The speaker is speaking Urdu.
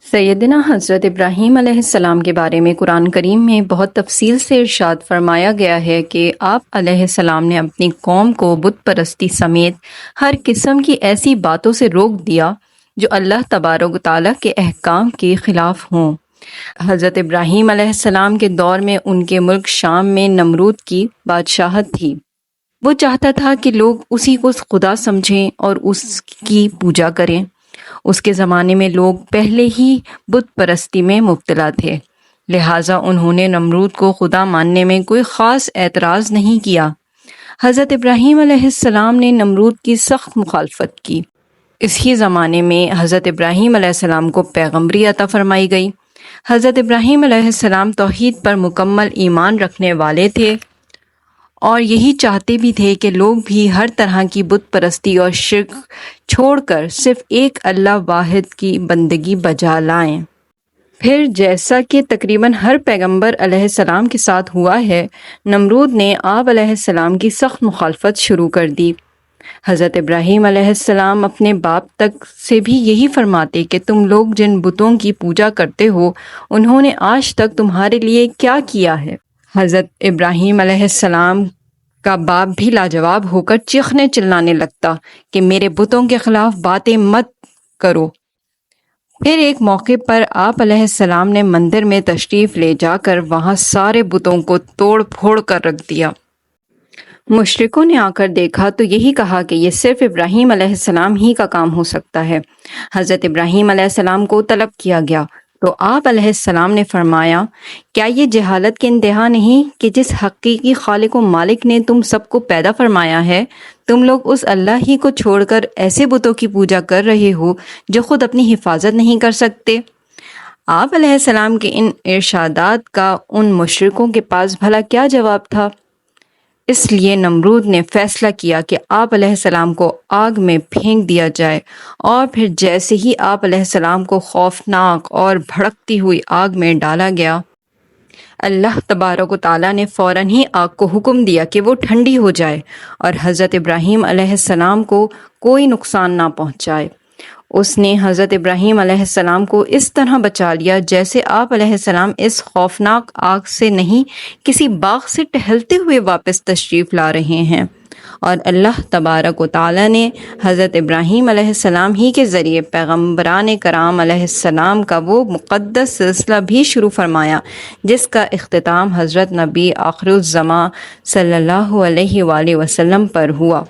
سیدنا حضرت ابراہیم علیہ السلام کے بارے میں قرآن کریم میں بہت تفصیل سے ارشاد فرمایا گیا ہے کہ آپ علیہ السلام نے اپنی قوم کو بت پرستی سمیت ہر قسم کی ایسی باتوں سے روک دیا جو اللہ تبارک و تعالیٰ کے احکام کے خلاف ہوں۔ حضرت ابراہیم علیہ السلام کے دور میں ان کے ملک شام میں نمرود کی بادشاہت تھی۔ وہ چاہتا تھا کہ لوگ اسی کو خدا سمجھیں اور اس کی پوجا کریں۔ اس کے زمانے میں لوگ پہلے ہی بت پرستی میں مبتلا تھے، لہٰذا انہوں نے نمرود کو خدا ماننے میں کوئی خاص اعتراض نہیں کیا۔ حضرت ابراہیم علیہ السلام نے نمرود کی سخت مخالفت کی۔ اسی زمانے میں حضرت ابراہیم علیہ السلام کو پیغمبری عطا فرمائی گئی۔ حضرت ابراہیم علیہ السلام توحید پر مکمل ایمان رکھنے والے تھے اور یہی چاہتے بھی تھے کہ لوگ بھی ہر طرح کی بت پرستی اور شرک چھوڑ کر صرف ایک اللہ واحد کی بندگی بجا لائیں۔ پھر جیسا کہ تقریباً ہر پیغمبر علیہ السلام کے ساتھ ہوا ہے، نمرود نے آپ علیہ السلام کی سخت مخالفت شروع کر دی۔ حضرت ابراہیم علیہ السلام اپنے باپ تک سے بھی یہی فرماتے کہ تم لوگ جن بتوں کی پوجا کرتے ہو انہوں نے آج تک تمہارے لیے کیا کیا ہے؟ حضرت ابراہیم علیہ السلام کا باپ بھی لاجواب ہو کر چیخنے چلانے لگتا کہ میرے بتوں کے خلاف باتیں مت کرو۔ پھر ایک موقع پر آپ علیہ السلام نے مندر میں تشریف لے جا کر وہاں سارے بتوں کو توڑ پھوڑ کر رکھ دیا۔ مشرکوں نے آ کر دیکھا تو یہی کہا کہ یہ صرف ابراہیم علیہ السلام ہی کا کام ہو سکتا ہے۔ حضرت ابراہیم علیہ السلام کو طلب کیا گیا تو آپ علیہ السلام نے فرمایا، کیا یہ جہالت کے انتہا نہیں کہ جس حقیقی خالق و مالک نے تم سب کو پیدا فرمایا ہے، تم لوگ اس اللہ ہی کو چھوڑ کر ایسے بتوں کی پوجا کر رہے ہو جو خود اپنی حفاظت نہیں کر سکتے؟ آپ علیہ السلام کے ان ارشادات کا ان مشرکوں کے پاس بھلا کیا جواب تھا؟ اس لیے نمرود نے فیصلہ کیا کہ آپ علیہ السلام کو آگ میں پھینک دیا جائے، اور پھر جیسے ہی آپ علیہ السلام کو خوفناک اور بھڑکتی ہوئی آگ میں ڈالا گیا، اللہ تبارک و تعالیٰ نے فوراً ہی آگ کو حکم دیا کہ وہ ٹھنڈی ہو جائے اور حضرت ابراہیم علیہ السلام کو کوئی نقصان نہ پہنچائے۔ اس نے حضرت ابراہیم علیہ السلام کو اس طرح بچا لیا جیسے آپ علیہ السلام اس خوفناک آگ سے نہیں، کسی باغ سے ٹہلتے ہوئے واپس تشریف لا رہے ہیں، اور اللہ تبارک و تعالیٰ نے حضرت ابراہیم علیہ السلام ہی کے ذریعے پیغمبران کرام علیہ السلام کا وہ مقدس سلسلہ بھی شروع فرمایا جس کا اختتام حضرت نبی آخر الزماں صلی اللہ علیہ وآلہ وسلم پر ہوا۔